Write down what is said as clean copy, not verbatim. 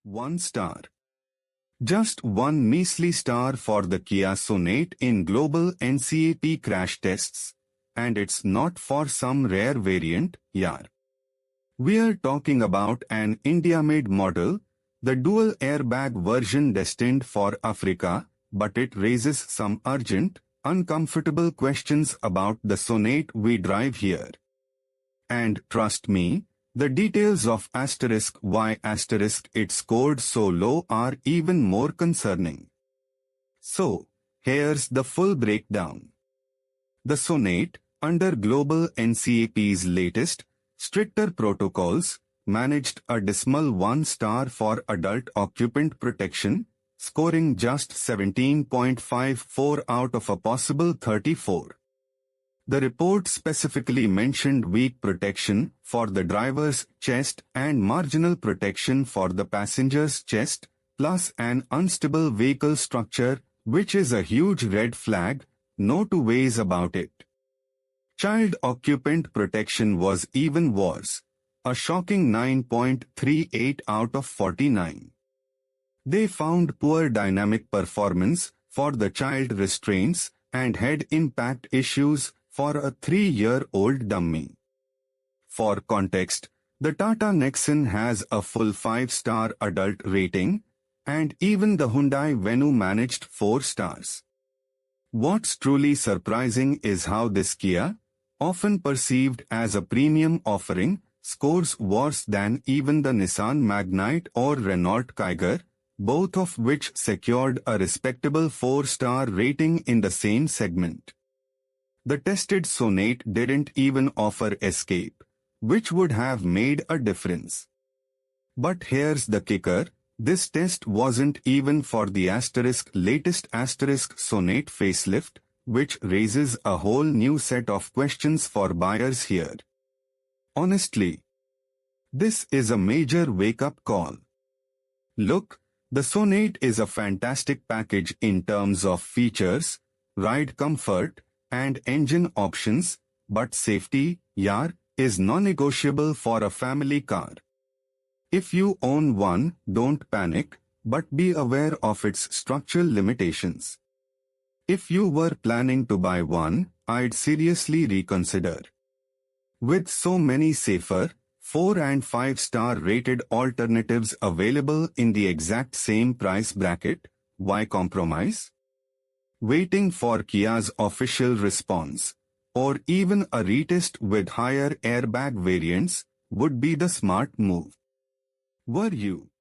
1 star. Just one measly star for the Kia Sonet in Global NCAP crash tests. And it's not for some rare variant, yaar. We're talking about an India-made model, the dual airbag version destined for Africa, but it raises some urgent, uncomfortable questions about the Sonet we drive here. And trust me, the details of *y* it scored so low are even more concerning. So, here's the full breakdown. The Sonet, under Global NCAP's latest, stricter protocols, managed a dismal 1 star for adult occupant protection, scoring just 17.54 out of a possible 34. The report specifically mentioned weak protection for the driver's chest and marginal protection for the passenger's chest, plus an unstable vehicle structure, which is a huge red flag, no two ways about it. Child occupant protection was even worse, a shocking 9.38 out of 49. They found poor dynamic performance for the child restraints and head impact issues for a 3-year-old dummy. For context, the Tata Nexon has a full 5-star adult rating, and even the Hyundai Venue managed 4 stars. What's truly surprising is how this Kia, often perceived as a premium offering, scores worse than even the Nissan Magnite or Renault Kiger, both of which secured a respectable 4-star rating in the same segment. The tested Sonet didn't even offer escape, which would have made a difference. But here's the kicker, this test wasn't even for the latest Sonet facelift, which raises a whole new set of questions for buyers here. Honestly, this is a major wake-up call. Look, the Sonet is a fantastic package in terms of features, ride comfort, and engine options, but safety, yaar, is non-negotiable for a family car. If you own one, don't panic, but be aware of its structural limitations. If you were planning to buy one, I'd seriously reconsider. With so many safer, 4 and 5-star rated alternatives available in the exact same price bracket, why compromise? Waiting for Kia's official response, or even a retest with higher airbag variants, would be the smart move. Were you?